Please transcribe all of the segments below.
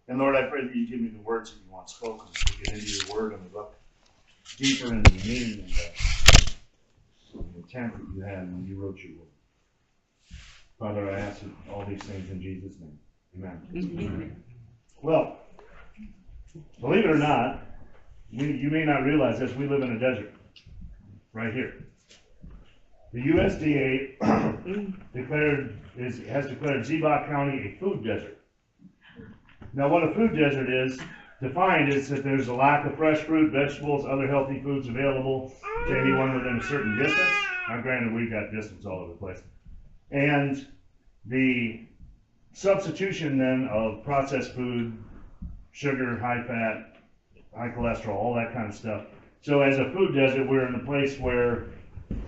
And Lord, I pray that you give me the words that you want spoken, to get into your word and look deeper into the meaning and the intent that you had when you wrote your word. Father, I ask all these things in Jesus' name. Amen. Amen. Well, believe it or not, you may not realize this, we live in a desert right here. The USDA has declared Ziba County a food desert. Now, what a food desert is defined is that there's a lack of fresh fruit, vegetables, other healthy foods available to anyone within a certain distance. Now, granted, we've got distance all over the place. And the substitution then of processed food, sugar, high fat, high cholesterol, all that kind of stuff. So as a food desert, we're in a place where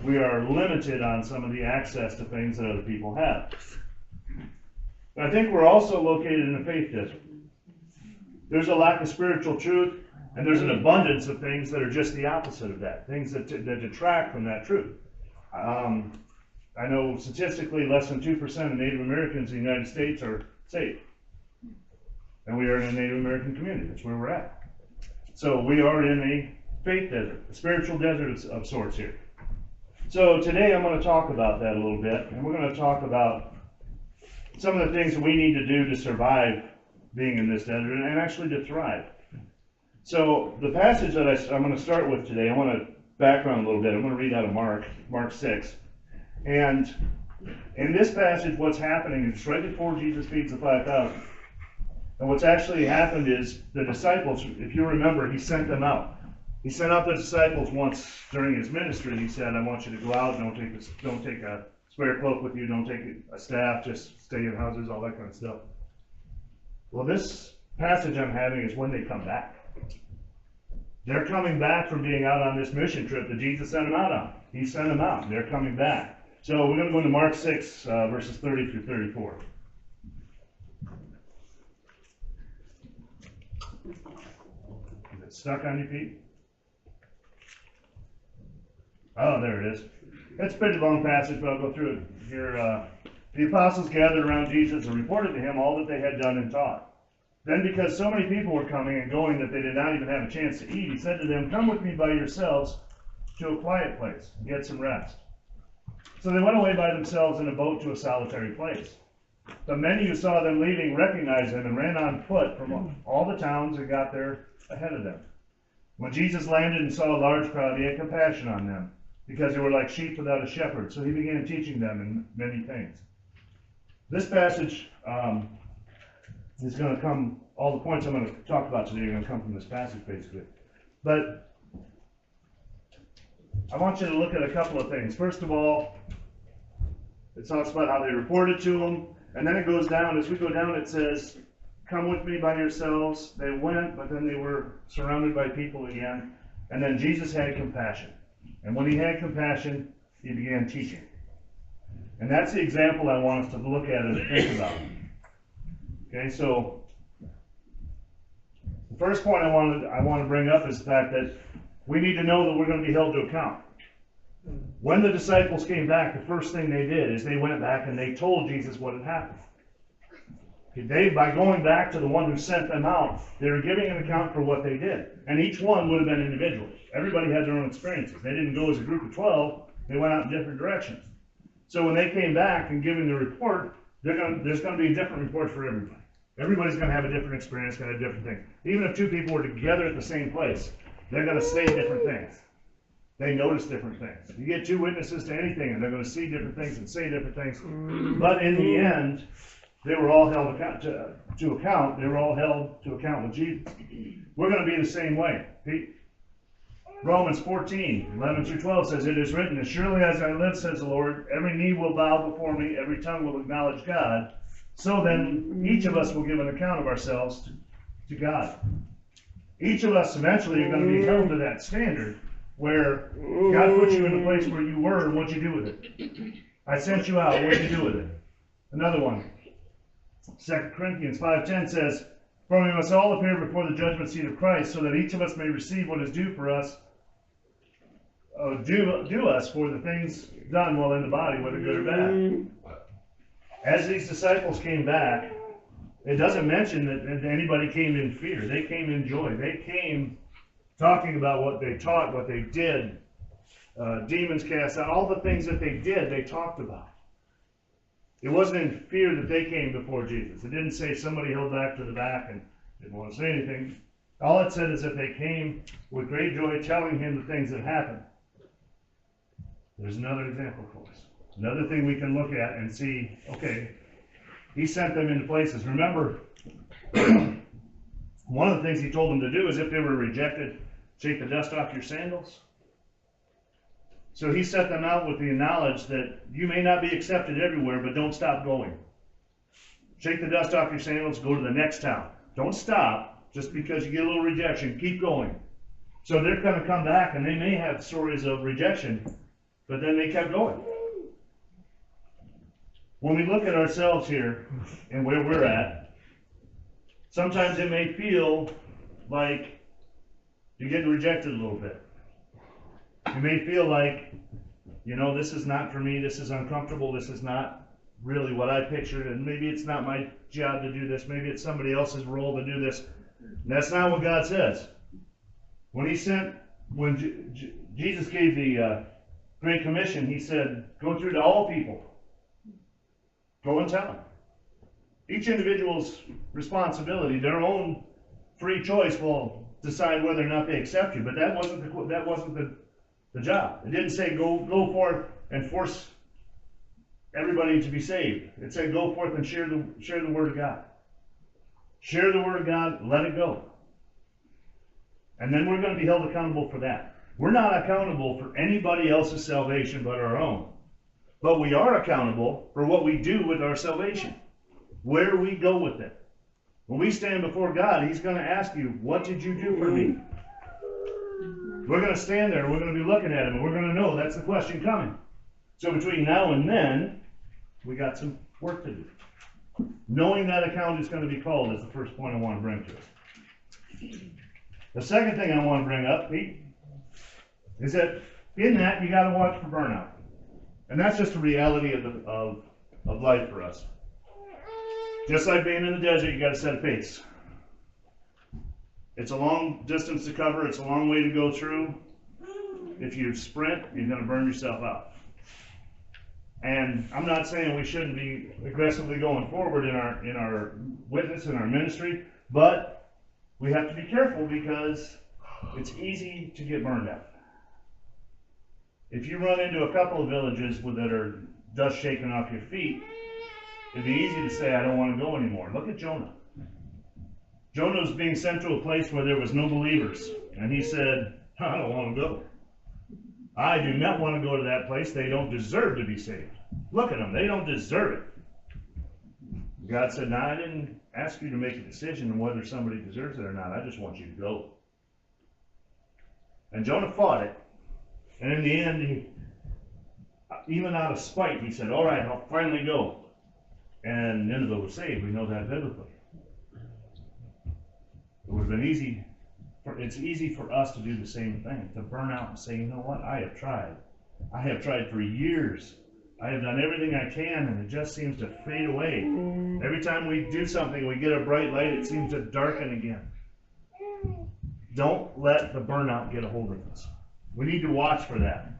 we are limited on some of the access to things that other people have. But I think we're also located in a faith desert. There's a lack of spiritual truth, and there's an abundance of things that are just the opposite of that, things that detract from that truth. I know statistically less than 2% of Native Americans in the United States are saved. And we are in a Native American community. That's where we're at. So we are in a faith desert, a spiritual desert of sorts here. So today I'm going to talk about that a little bit, and we're going to talk about some of the things that we need to do to survive being in this desert and actually to thrive. So the passage that I'm going to start with today, I want to background a little bit. I'm going to read out of Mark 6. And in this passage, what's happening is right before Jesus feeds the 5,000. And what's actually happened is the disciples, if you remember, he sent them out. He sent out the disciples once during his ministry. He said, I want you to go out, don't take a spare cloak with you, don't take a staff, just stay in houses, all that kind of stuff. Well, this passage I'm having is when they come back. They're coming back from being out on this mission trip that Jesus sent them out on. He sent them out. They're coming back. So we're going to go into Mark 6, verses 30 through 34. Is it stuck on your feet? Oh, there it is. It's a pretty long passage, but I'll go through it here. The apostles gathered around Jesus and reported to him all that they had done and taught. Then, because so many people were coming and going that they did not even have a chance to eat, he said to them, come with me by yourselves to a quiet place and get some rest. So they went away by themselves in a boat to a solitary place. But many who saw them leaving recognized them and ran on foot from all the towns and got there ahead of them. When Jesus landed and saw a large crowd, he had compassion on them, because they were like sheep without a shepherd. So he began teaching them in many things. This passage is going to come, all the points I'm going to talk about today are going to come from this passage, basically. But I want you to look at a couple of things. First of all, it talks about how they reported to him, and then it goes down. As we go down, it says, come with me by yourselves. They went, but then they were surrounded by people again. And then Jesus had compassion. And when he had compassion, he began teaching. And that's the example I want us to look at and think about. Okay, so the first point I want to bring up is the fact that we need to know that we're going to be held to account. When the disciples came back, the first thing they did is they went back and they told Jesus what had happened. By going back to the one who sent them out, they were giving an account for what they did. And each one would have been individual. Everybody had their own experiences. They didn't go as a group of 12. They went out in different directions. So when they came back and giving the report, there's going to be a different report for everybody. Everybody's going to have a different experience, going to have different things. Even if two people were together at the same place, they're going to say different things. They notice different things. You get two witnesses to anything, and they're going to see different things and say different things. But in the end, they were all held to account. They were all held to account with Jesus. We're going to be the same way. Romans 14, 11 through 12 says, it is written, as surely as I live, says the Lord, every knee will bow before me, every tongue will acknowledge God. So then, each of us will give an account of ourselves to God. Each of us eventually are going to be held to that standard where God put you in the place where you were, and what'd you do with it? I sent you out, what'd you do with it? Another one. 2 Corinthians 5:10 says, for we must all appear before the judgment seat of Christ, so that each of us may receive what is due for us, due us for the things done while in the body, whether good or bad. As these disciples came back, It doesn't mention that anybody came in fear. They came in joy. They came talking about what they taught, what they did, demons cast out, all the things that they did, they talked about. It wasn't in fear that they came before Jesus. It didn't say somebody held back to the back and didn't want to say anything. All it said is that they came with great joy telling him the things that happened. There's another example for us. Another thing we can look at and see, okay, he sent them into places. Remember, one of the things he told them to do is if they were rejected, shake the dust off your sandals. So he set them out with the knowledge that you may not be accepted everywhere, but don't stop going. Shake the dust off your sandals, go to the next town. Don't stop just because you get a little rejection. Keep going. So they're going to come back and they may have stories of rejection, but then they kept going. When we look at ourselves here and where we're at, sometimes it may feel like you're getting rejected a little bit. You may feel like, you know, this is not for me, this is uncomfortable, this is not really what I pictured, and maybe it's not my job to do this, maybe it's somebody else's role to do this. And that's not what God says. When Jesus gave the Great Commission, he said, go through to all people. Go and tell them. Each individual's responsibility, their own free choice will decide whether or not they accept you. But that wasn't the job. It didn't say go forth and force everybody to be saved. It said go forth and share the word of God. Share the word of God, let it go. And then we're going to be held accountable for that. We're not accountable for anybody else's salvation but our own. But we are accountable for what we do with our salvation. Where we go with it. When we stand before God, he's going to ask you, what did you do for me? We're going to stand there, we're going to be looking at him, and we're going to know that's the question coming. So between now and then, we got some work to do. Knowing that account is going to be called is the first point I want to bring to us. The second thing I want to bring up, Pete, is that in that you got to watch for burnout. And that's just a reality of life for us. Just like being in the desert, you got to set a pace. It's a long distance to cover. It's a long way to go through. If you sprint, you're going to burn yourself out. And I'm not saying we shouldn't be aggressively going forward in our witness, in our ministry, but we have to be careful because it's easy to get burned out. If you run into a couple of villages that are dust shaking off your feet, it'd be easy to say, I don't want to go anymore. Look at Jonah. Jonah was being sent to a place where there was no believers. And he said, I don't want to go. I do not want to go to that place. They don't deserve to be saved. Look at them. They don't deserve it. God said, no, I didn't ask you to make a decision on whether somebody deserves it or not. I just want you to go. And Jonah fought it. And in the end, even out of spite, he said, all right, I'll finally go. And Nineveh was saved. We know that biblically. It would have been easy. It's easy for us to do the same thing, to burn out and say, you know what, I have tried. I have tried for years. I have done everything I can, and it just seems to fade away. Every time we do something, we get a bright light, it seems to darken again. Don't let the burnout get a hold of us. We need to watch for that.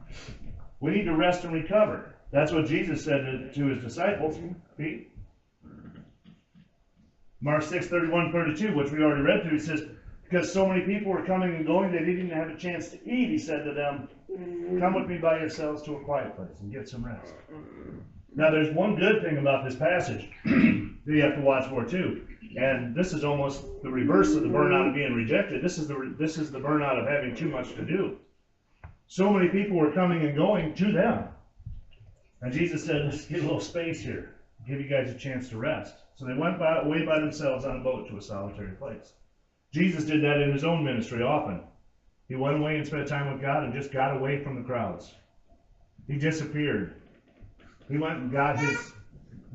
We need to rest and recover. That's what Jesus said to his disciples. Pete? Mark 6:31-32, which we already read through, it says, because so many people were coming and going, they didn't even have a chance to eat. He said to them, come with me by yourselves to a quiet place and get some rest. Now, there's one good thing about this passage that you have to watch for, too. And this is almost the reverse of the burnout of being rejected. This is the burnout of having too much to do. So many people were coming and going to them. And Jesus said, let's get a little space here. Give you guys a chance to rest. So they went away by themselves on a boat to a solitary place. Jesus did that in his own ministry often. He went away and spent time with God and just got away from the crowds. He disappeared. He went and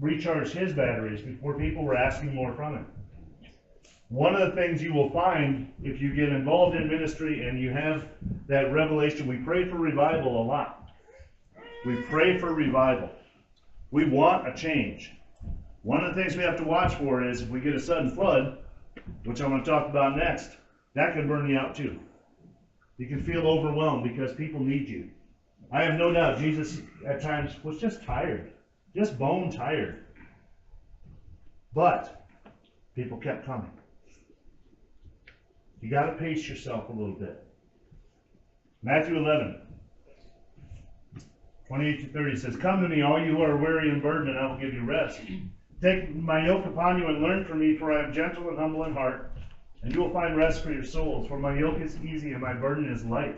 recharged his batteries before people were asking more from him. One of the things you will find if you get involved in ministry and you have that revelation, we pray for revival a lot. We pray for revival. We want a change. One of the things we have to watch for is if we get a sudden flood, which I'm going to talk about next, that could burn you out too. You can feel overwhelmed because people need you. I have no doubt Jesus at times was just tired, just bone tired. But people kept coming. You got to pace yourself a little bit. Matthew 11, 28-30 says, "Come to me, all you who are weary and burdened, and I will give you rest. Take my yoke upon you and learn from me, for I am gentle and humble in heart, and you will find rest for your souls. For my yoke is easy and my burden is light."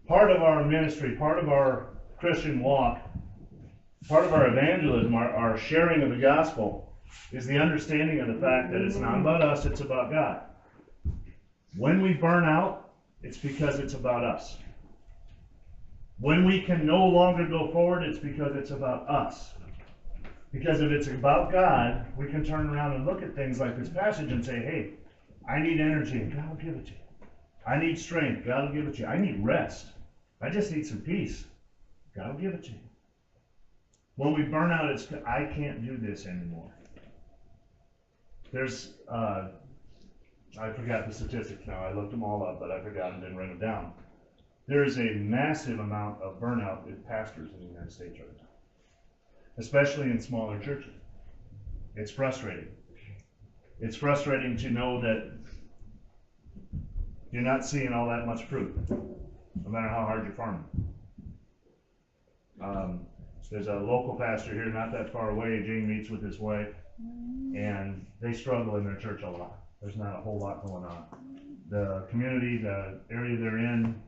Part of our ministry, part of our Christian walk, part of our evangelism, our sharing of the gospel, is the understanding of the fact that it's not about us, it's about God. When we burn out, it's because it's about us. When we can no longer go forward, it's because it's about us. Because if it's about God, we can turn around and look at things like this passage and say, hey, I need energy, and God will give it to you. I need strength, God will give it to you. I need rest. I just need some peace. God will give it to you. When we burn out, it's, I can't do this anymore. There's, I forgot the statistics now. I looked them all up, but I forgot and didn't write them down. There is a massive amount of burnout with pastors in the United States right now, especially in smaller churches. It's frustrating. It's frustrating to know that you're not seeing all that much fruit, no matter how hard you're farming. There's a local pastor here not that far away. Jane meets with his wife, and they struggle in their church a lot. There's not a whole lot going on. The community, the area they're in,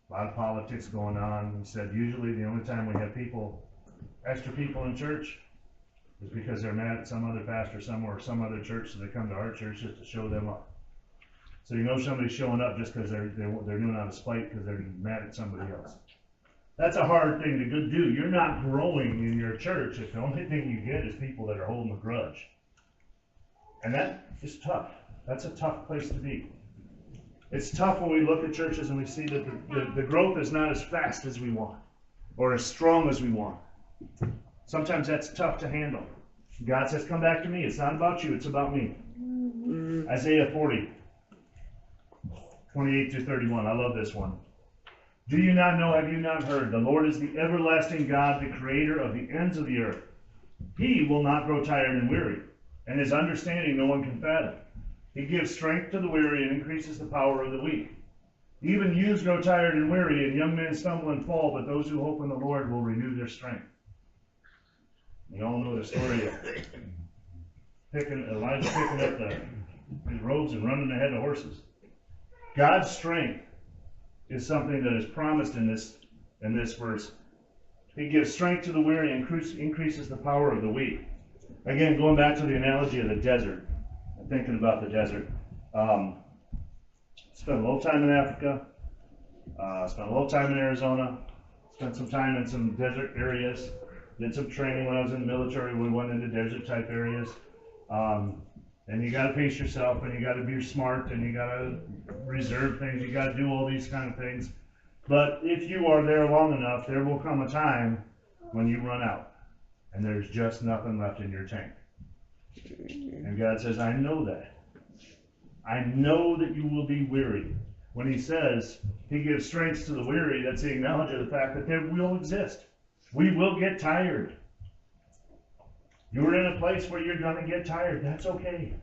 a lot of politics going on. He said usually the only time we have extra people in church is because they're mad at some other pastor somewhere or some other church, so they come to our church just to show them up. So you know somebody's showing up just because they're doing it out of spite because they're mad at somebody else. That's a hard thing to do. You're not growing in your church if the only thing you get is people that are holding a grudge. And that is tough. That's a tough place to be. It's tough when we look at churches and we see that the growth is not as fast as we want or as strong as we want. Sometimes that's tough to handle. God says, come back to me. It's not about you. It's about me. Isaiah 40, 28-31. I love this one. "Do you not know, have you not heard? The Lord is the everlasting God, the creator of the ends of the earth. He will not grow tired and weary, and his understanding no one can fathom. He gives strength to the weary and increases the power of the weak. Even youths grow tired and weary, and young men stumble and fall, but those who hope in the Lord will renew their strength." You all know the story of Elijah picking up his robes and running ahead of horses. God's strength is something that is promised in this verse. He gives strength to the weary and increases the power of the weak. Again, going back to the analogy of the desert, I'm thinking about the desert. Spent a little time in Africa, spent a little time in Arizona, spent some time in some desert areas, did some training when I was in the military. We went into desert type areas. And you got to pace yourself, and you got to be smart, and you got to reserve things. You got to do all these kind of things. But if you are there long enough, there will come a time when you run out, and there's just nothing left in your tank. And God says, I know that. I know that you will be weary. When he says he gives strength to the weary, that's the acknowledgement of the fact that there will exist. We will get tired. You're in a place where you're going to get tired. That's okay.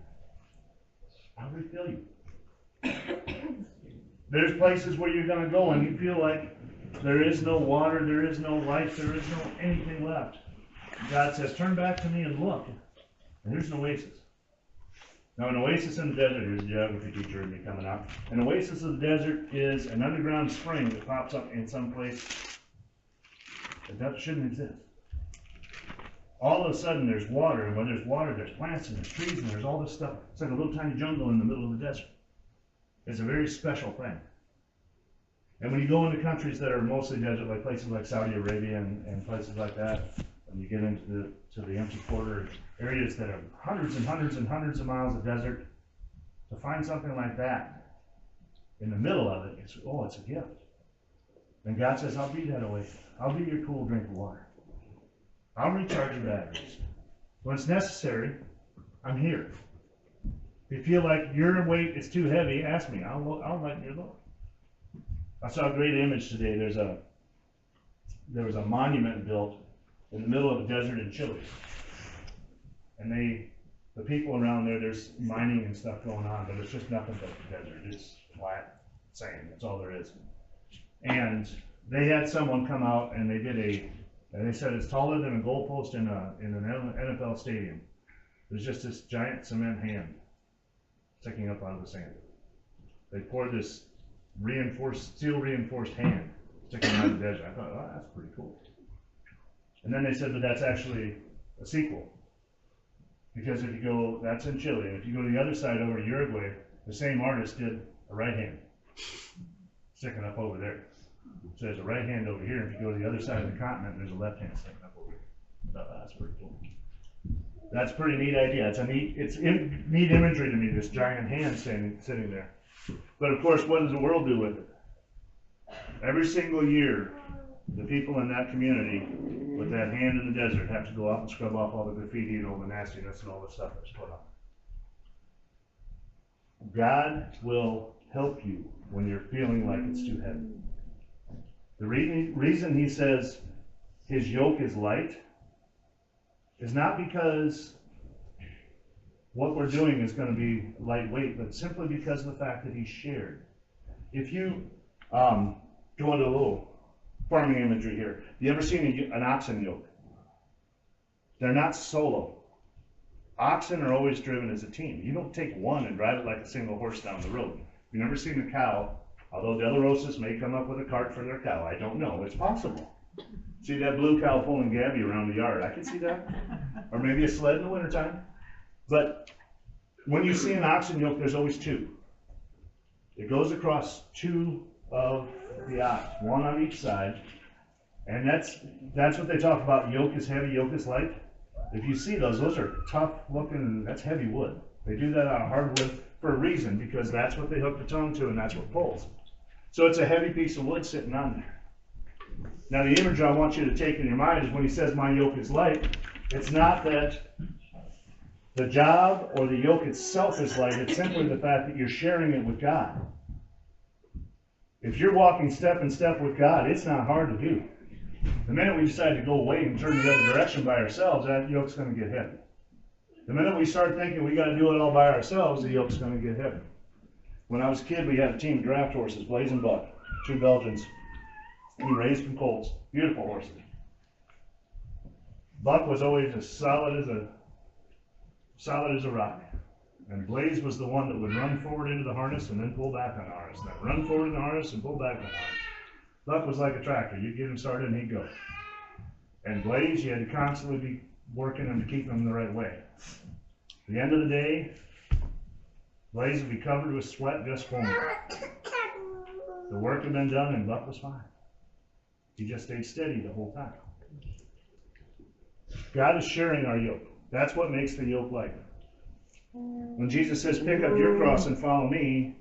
I'll refill you. There's places where you're going to go and you feel like there is no water, there is no life, there is no anything left. God says, turn back to me and look. And there's an oasis. Now, an oasis in the desert, here's a geography teacher in me coming out. An oasis of the desert is an underground spring that pops up in some place that shouldn't exist. All of a sudden there's water, and when there's water, there's plants and there's trees and there's all this stuff. It's like a little tiny jungle in the middle of the desert. It's a very special thing. And when you go into countries that are mostly desert, like places like Saudi Arabia and places like that, when you get into the empty quarter areas that have hundreds and hundreds and hundreds of miles of desert, to find something like that in the middle of it, it's a gift. And God says, I'll be that oasis. I'll be your cool drink of water. I'll recharge your batteries. When it's necessary, I'm here. If you feel like your weight is too heavy, ask me. I'll lighten your load. I saw a great image today. There was a monument built in the middle of a desert in Chile. And the people around there, there's mining and stuff going on, but it's just nothing but the desert. It's flat sand. That's all there is. And they had someone come out and they said it's taller than a goalpost in an NFL stadium. There's just this giant cement hand sticking up out of the sand. They poured this steel reinforced hand sticking out of the desert. I thought, oh, that's pretty cool. And then they said that that's actually a sequel. Because if you go, that's in Chile, and if you go to the other side over to Uruguay, the same artist did a right hand sticking up over there. So there's a right hand over here, and if you go to the other side of the continent, there's a left hand sticking up over here. So that's pretty cool. That's a pretty neat idea. It's neat imagery to me, this giant hand sitting there. But of course, what does the world do with it? Every single year, the people in that community with that hand in the desert have to go out and scrub off all the graffiti and all the nastiness and all the stuff that's put on. God will help you when you're feeling like it's too heavy. The reason he says his yoke is light is not because what we're doing is going to be lightweight, but simply because of the fact that he's shared. If you go into a little farming imagery here, you ever seen an oxen yoke? They're not solo. Oxen are always driven as a team. You don't take one and drive it like a single horse down the road. You've never seen a cow, although Delarosa's may come up with a cart for their cow. I don't know. It's possible. See that blue cow pulling Gabby around the yard. I can see that. Or maybe a sled in the wintertime. But when you see an oxen yoke, there's always two. It goes across two of the ox, one on each side. And that's what they talk about. Yoke is heavy, yoke is light. If you see those are tough looking, that's heavy wood. They do that on hardwood for a reason, because that's what they hook the tongue to and that's what pulls. So it's a heavy piece of wood sitting on there. Now the image I want you to take in your mind is when he says my yoke is light, it's not that the job or the yoke itself is light, it's simply the fact that you're sharing it with God. If you're walking step in step with God, it's not hard to do. The minute we decide to go away and turn the other direction by ourselves, that yoke's going to get heavy. The minute we start thinking we got to do it all by ourselves, the yoke's going to get heavy. When I was a kid, we had a team of draft horses, Blaze and Buck, two Belgians. We raised from colts, beautiful horses. Buck was always as solid as a rock. And Blaze was the one that would run forward into the harness and then pull back on the harness. Then run forward in the harness and pull back on the harness. Buck was like a tractor. You'd get him started and he'd go. And Blaze, you had to constantly be working him to keep him the right way. At the end of the day, Blaze would be covered with sweat just forming. The work had been done and Buck was fine. He just stayed steady the whole time. God is sharing our yoke. That's what makes the yoke lighter. When Jesus says, pick up your cross and follow me,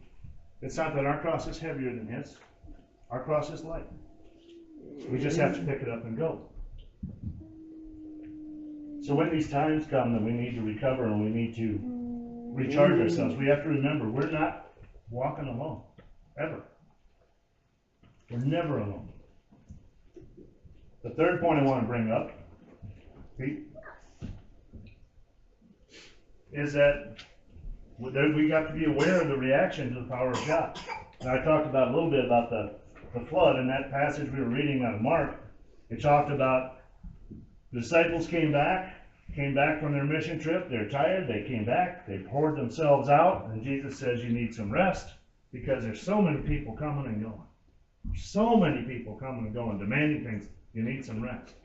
it's not that our cross is heavier than his. Our cross is light. We just have to pick it up and go. So when these times come that we need to recover and we need to recharge ourselves, we have to remember we're not walking alone, ever. We're never alone. The third point I want to bring up, Pete, is that we got to be aware of the reaction to the power of God. Now I talked about a little bit about the flood. In that passage we were reading out of Mark, it talked about the disciples came back from their mission trip. They're tired. They came back. They poured themselves out. And Jesus says you need some rest because there's so many people coming and going. So many people coming and going, demanding things. You need some rest.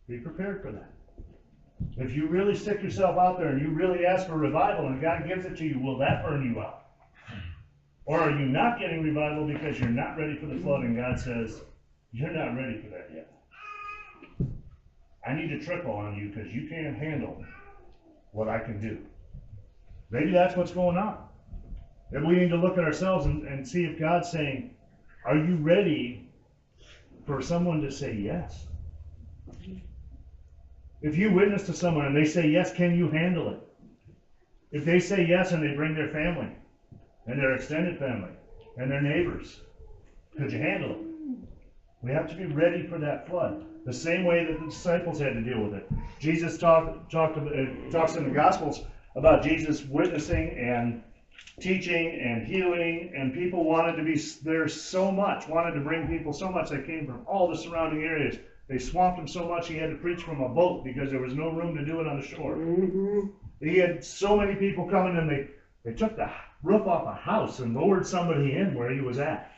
Be prepared for that. If you really stick yourself out there and you really ask for revival and God gives it to you, will that burn you out? Or are you not getting revival because you're not ready for the flood and God says, you're not ready for that yet. I need to trickle on you because you can't handle what I can do. Maybe that's what's going on. Maybe we need to look at ourselves and see if God's saying, are you ready for someone to say yes? If you witness to someone and they say yes, can you handle it? If they say yes and they bring their family and their extended family and their neighbors, could you handle it? We have to be ready for that flood. The same way that the disciples had to deal with it. Jesus talks in the Gospels about Jesus witnessing and teaching and healing, and people wanted to be there so much, wanted to bring people so much. They came from all the surrounding areas. They swamped him so much he had to preach from a boat because there was no room to do it on the shore. Mm-hmm. He had so many people coming, and they took the roof off a house and lowered somebody in where he was at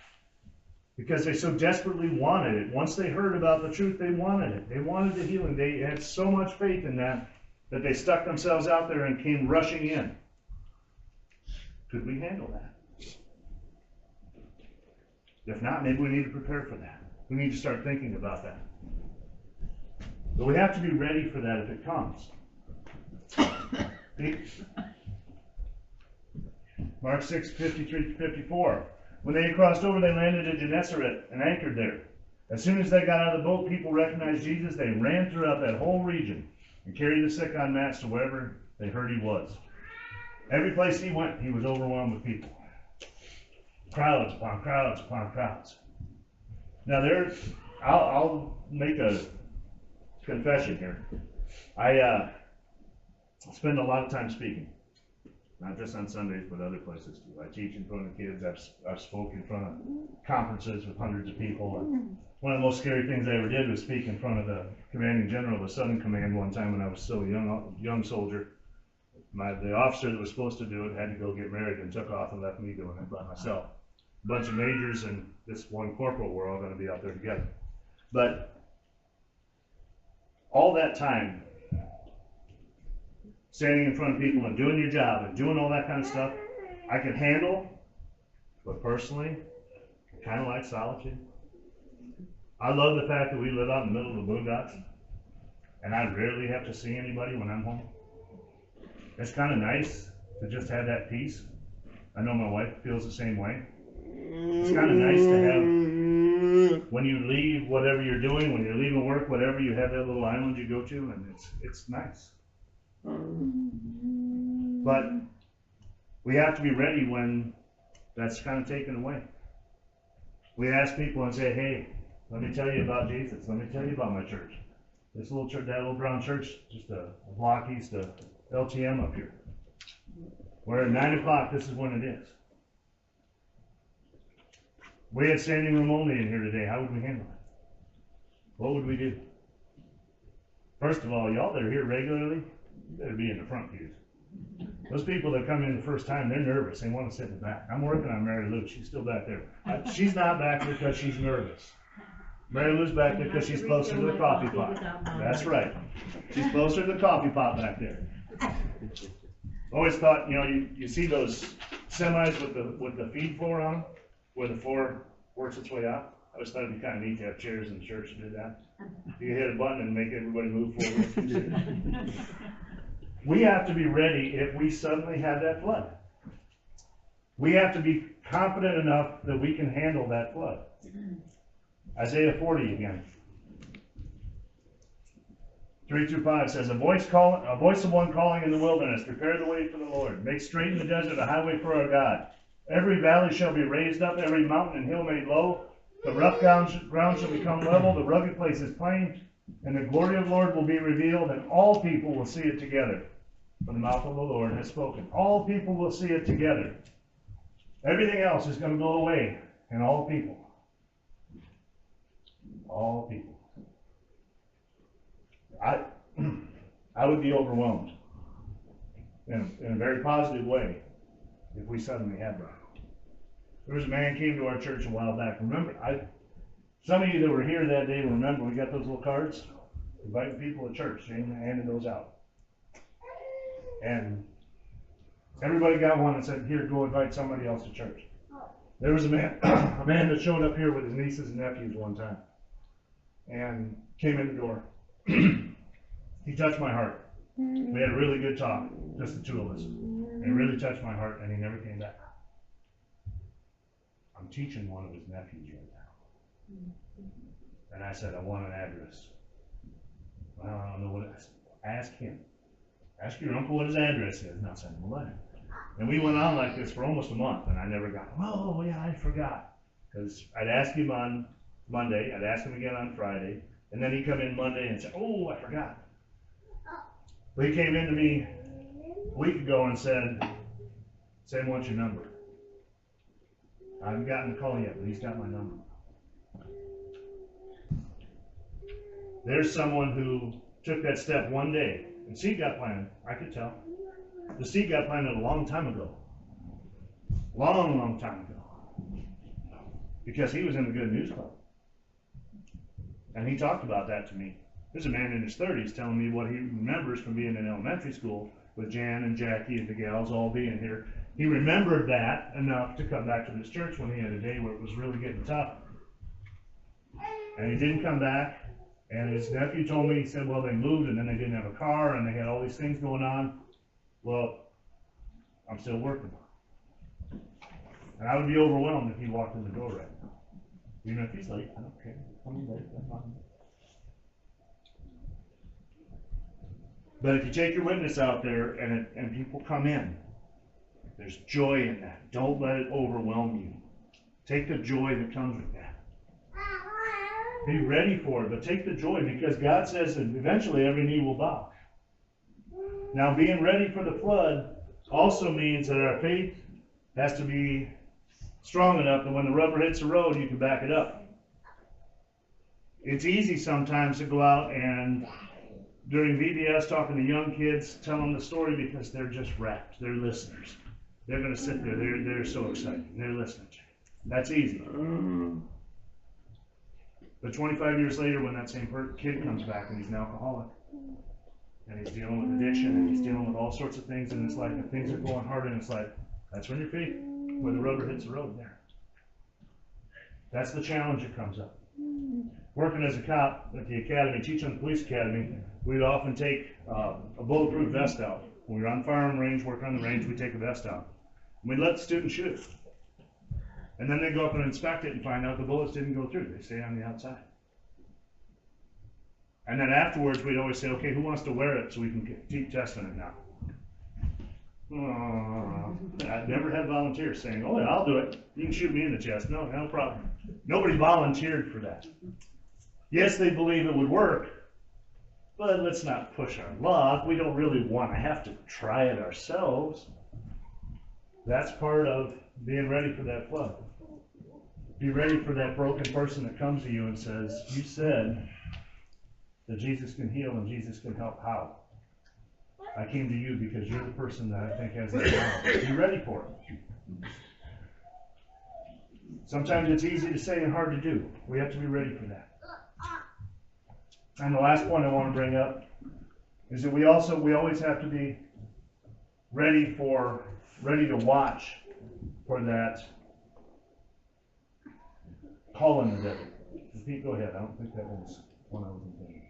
because they so desperately wanted it. Once they heard about the truth, they wanted it. They wanted the healing. They had so much faith in that they stuck themselves out there and came rushing in. Could we handle that? If not, maybe we need to prepare for that. We need to start thinking about that. But we have to be ready for that if it comes. Mark 6:53-54. When they had crossed over, they landed at Gennesaret and anchored there. As soon as they got out of the boat, people recognized Jesus. They ran throughout that whole region and carried the sick on mats to wherever they heard he was. Every place he went, he was overwhelmed with people. Crowds upon crowds upon crowds. Now I'll make a confession here. I spend a lot of time speaking, not just on Sundays, but other places too. I teach in front of kids. I've spoken in front of conferences with hundreds of people. And one of the most scary things I ever did was speak in front of the commanding general of the Southern Command one time when I was still a young soldier. The officer that was supposed to do it had to go get married and took off and left me doing it by myself. A bunch of majors and this one corporal were all going to be out there together. But all that time, standing in front of people and doing your job and doing all that kind of stuff, I could handle, but personally, I kind of like solitude. I love the fact that we live out in the middle of the boondocks, and I rarely have to see anybody when I'm home. It's kind of nice to just have that peace. I know my wife feels the same way. It's kind of nice to have, when you leave whatever you're doing, when you're leaving work, whatever, you have that little island you go to, and it's nice. But we have to be ready when that's kind of taken away. We ask people and say, hey, let me tell you about Jesus. Let me tell you about my church. This little church, that little brown church, just a block east of LTM up here. Where at 9 o'clock, this is when it is. We had standing room only in here today. How would we handle it? What would we do? First of all, y'all that are here regularly, you better be in the front pews. Those people that come in the first time, they're nervous. They want to sit in the back. I'm working on Mary Lou. She's still back there. She's not back there because she's nervous. Mary Lou's back there because she's closer to the coffee pot. That's right. She's closer to the coffee pot back there. Always thought, you see those semis with the feed floor on them, where the floor works its way out. I always thought it'd be kind of neat to have chairs in the church that did that. You could hit a button and make everybody move forward. We have to be ready if we suddenly have that flood. We have to be confident enough that we can handle that flood. Isaiah 40 again. 3-5 says, a voice of one calling in the wilderness, prepare the way for the Lord. Make straight in the desert a highway for our God. Every valley shall be raised up, every mountain and hill made low. The rough ground shall become level, the rugged places plain, and the glory of the Lord will be revealed, and all people will see it together. For the mouth of the Lord has spoken. All people will see it together. Everything else is going to go away, and all people. All people. I would be overwhelmed in a very positive way if we suddenly had that. There was a man came to our church a while back. Remember, some of you that were here that day remember we got those little cards inviting people to church. Shane handed those out. And everybody got one and said, here, go invite somebody else to church. There was a man that showed up here with his nieces and nephews one time and came in the door. He touched my heart. We had a really good talk, just the two of us. And it really touched my heart, and he never came back. I'm teaching one of his nephews right now. And I said, I want an address. Well, I don't know what it is. Ask him. Ask your uncle what his address is, and I'll send him a letter. And we went on like this for almost a month, and I never got, oh, yeah, I forgot. Because I'd ask him on Monday, I'd ask him again on Friday, and then he'd come in Monday and say, oh, I forgot. But he came in to me a week ago and said, Sam wants your number. I haven't gotten the call yet, but he's got my number. There's someone who took that step one day, and seed got planted. I could tell. The seed got planted a long time ago. Long, long time ago. Because he was in the Good News Club. And he talked about that to me. There's a man in his 30s telling me what he remembers from being in elementary school with Jan and Jackie and the gals all being here. He remembered that enough to come back to this church when he had a day where it was really getting tough. And he didn't come back. And his nephew told me, he said, well, they moved and then they didn't have a car and they had all these things going on. Well, I'm still working. And I would be overwhelmed if he walked in the door right now. Even if he's late, I don't care. I'm late, that's fine. But if you take your witness out there and people come in, there's joy in that. Don't let it overwhelm you. Take the joy that comes with that. Be ready for it, but take the joy, because God says that eventually every knee will bow. Now, being ready for the flood also means that our faith has to be strong enough that when the rubber hits the road, you can back it up. It's easy sometimes to go out and during VBS talking to young kids, tell them the story because they're just rapt. They're listeners. They're going to sit there. They're so excited. They're listening. That's easy. But 25 years later, when that same kid comes back and he's an alcoholic, and he's dealing with addiction, and he's dealing with all sorts of things in his life, and things are going hard, and it's like, that's when your faith, where the rubber hits the road there. That's the challenge that comes up. Working as a cop at the academy, teaching at the police academy, we'd often take a bulletproof vest out. When we were on the firearm range, working on the range, we'd take a vest out. And we'd let the students shoot. And then they'd go up and inspect it and find out the bullets didn't go through. They stay on the outside. And then afterwards, we'd always say, okay, who wants to wear it so we can keep testing it now? I've never had volunteers saying, oh, yeah, I'll do it. You can shoot me in the chest. No, no problem. Nobody volunteered for that. Yes, they believe it would work, but let's not push our luck. We don't really want to have to try it ourselves. That's part of being ready for that flood. Be ready for that broken person that comes to you and says, you said that Jesus can heal and Jesus can help. How? I came to you because you're the person that I think has that power. Be ready for it. Sometimes it's easy to say and hard to do. We have to be ready for that. And the last point I want to bring up is that we always have to be ready to watch for that call in the desert. Pete, go ahead. I don't think that was one I was intending.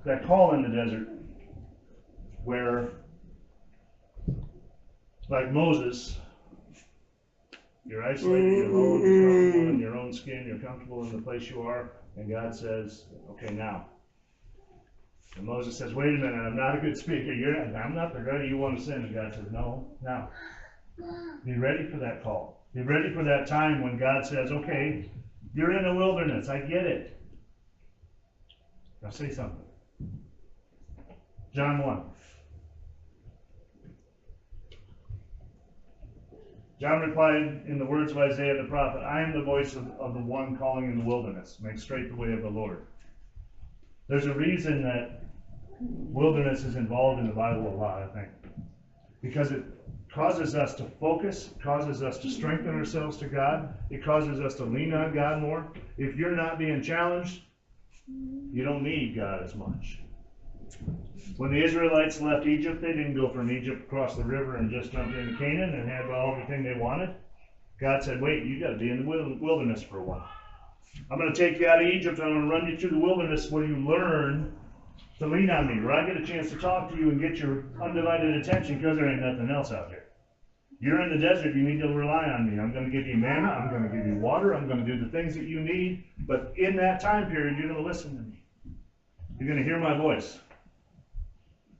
That call in the desert where, like Moses, you're isolated, you're alone, you're comfortable in your own skin, you're comfortable in the place you are, and God says, okay, now. And Moses says, wait a minute, I'm not a good speaker. I'm not the guy you want to send. And God says, no, now. Be ready for that call. Be ready for that time when God says, okay, you're in the wilderness. I get it. Now say something. John 1. John replied in the words of Isaiah the prophet, I am the voice of the one calling in the wilderness. Make straight the way of the Lord. There's a reason that wilderness is involved in the Bible a lot, I think. Because it causes us to focus, causes us to strengthen ourselves to God. It causes us to lean on God more. If you're not being challenged, you don't need God as much. When the Israelites left Egypt, they didn't go from Egypt across the river and just jump into Canaan and have everything they wanted. God said, wait, you got to be in the wilderness for a while. I'm going to take you out of Egypt. I'm going to run you through the wilderness where you learn to lean on me, where I get a chance to talk to you and get your undivided attention because there ain't nothing else out there. You're in the desert. You need to rely on me. I'm going to give you manna. I'm going to give you water. I'm going to do the things that you need. But in that time period, you're going to listen to me. You're going to hear my voice.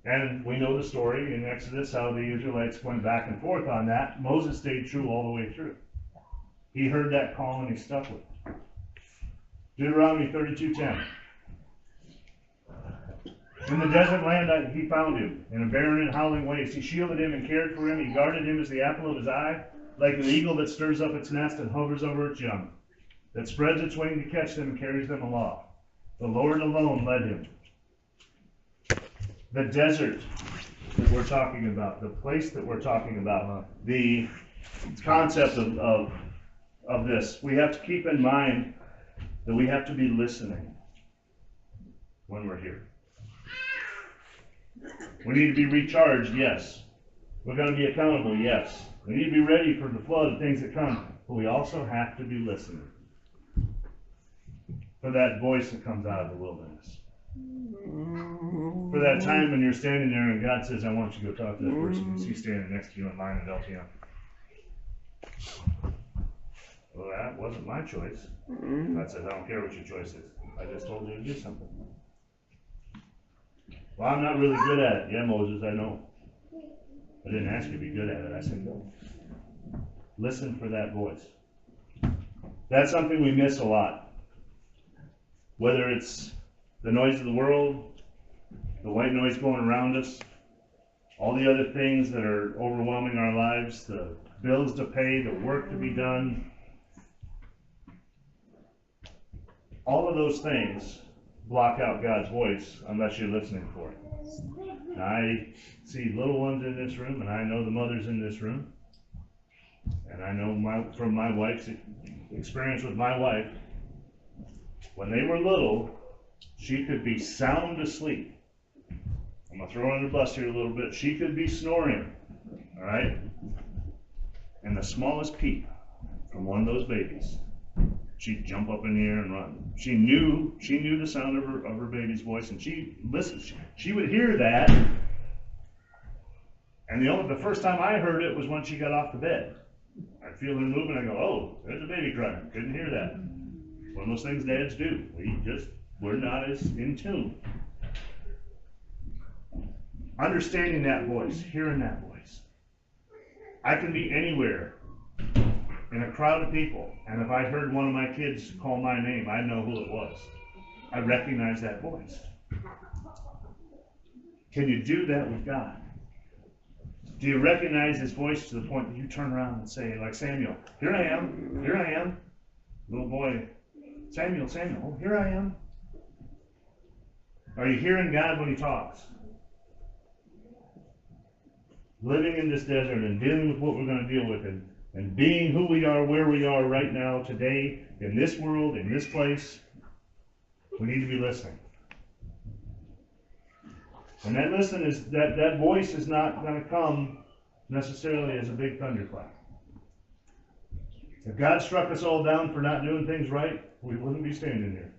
And we know the story in Exodus how the Israelites went back and forth on that. Moses stayed true all the way through. He heard that call and he stuck with it. Deuteronomy 32:10. In the desert land he found him, in a barren and howling waste. He shielded him and cared for him. He guarded him as the apple of his eye, like an eagle that stirs up its nest and hovers over its young, that spreads its wing to catch them and carries them aloft. The Lord alone led him. The desert that we're talking about, the place that we're talking about, the concept of this, we have to keep in mind that we have to be listening when we're here. We need to be recharged, yes. We're going to be accountable, yes. We need to be ready for the flood of things that come, but we also have to be listening for that voice that comes out of the wilderness. For that time when you're standing there and God says, I want you to go talk to that person you see standing next to you in line at LTM. Well, that wasn't my choice. God says, I don't care what your choice is. I just told you to do something. Well, I'm not really good at it. Yeah, Moses, I know. I didn't ask you to be good at it. I said, go. Listen for that voice. That's something we miss a lot. Whether it's the noise of the world, the white noise going around us, all the other things that are overwhelming our lives, the bills to pay, the work to be done, all of those things block out God's voice unless you're listening for it. Now, I see little ones in this room, and I know the mothers in this room, and I know from my wife's experience with my wife, when they were little, she could be sound asleep. I'm going to throw her under the bus here a little bit. She could be snoring, all right? And the smallest peep from one of those babies, she'd jump up in the air and run. She knew the sound of her baby's voice, and she listened. She would hear that. And the first time I heard it was when she got off the bed. I'd feel her moving. I go, oh, there's a baby crying. Couldn't hear that. One of those things dads do. We're not as in tune. Understanding that voice, hearing that voice. I can be anywhere in a crowd of people, and if I heard one of my kids call my name, I know who it was. I recognize that voice. Can you do that with God? Do you recognize his voice to the point that you turn around and say, like Samuel, here I am. Little boy, Samuel, oh, here I am. Are you hearing God when he talks? Living in this desert and dealing with what we're going to deal with and being who we are, where we are right now, today, in this world, in this place, we need to be listening. And that voice is not going to come necessarily as a big thunderclap. If God struck us all down for not doing things right, we wouldn't be standing here.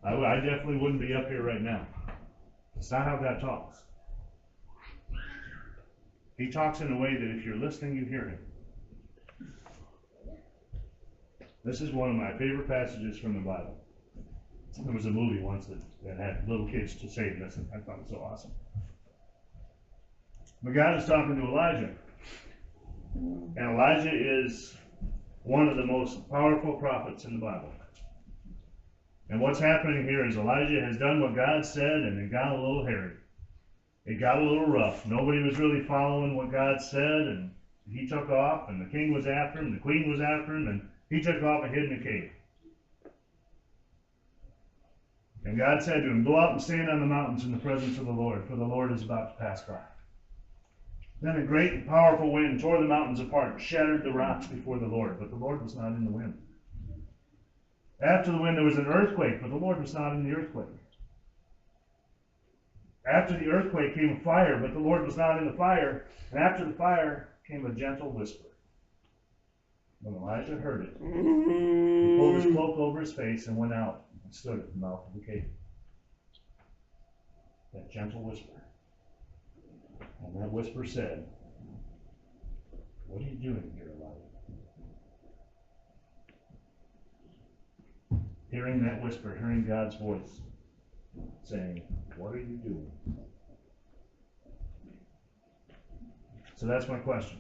I definitely wouldn't be up here right now. It's not how God talks. He talks in a way that if you're listening, you hear him. This is one of my favorite passages from the Bible. There was a movie once that had little kids to saying this, and I thought it was so awesome. But God is talking to Elijah. And Elijah is one of the most powerful prophets in the Bible. And what's happening here is Elijah has done what God said, and it got a little hairy. It got a little rough. Nobody was really following what God said, and he took off, and the king was after him, the queen was after him, and he took off and hid in a cave. And God said to him, go out and stand on the mountains in the presence of the Lord, for the Lord is about to pass by. Then a great and powerful wind tore the mountains apart and shattered the rocks before the Lord, but the Lord was not in the wind. After the wind there was an earthquake, but the Lord was not in the earthquake. After the earthquake came a fire, but the Lord was not in the fire. And after the fire came a gentle whisper. When Elijah heard it, he pulled his cloak over his face and went out and stood at the mouth of the cave. That gentle whisper. And that whisper said, what are you doing here, Elijah? Hearing that whisper, hearing God's voice. saying, what are you doing? So that's my question.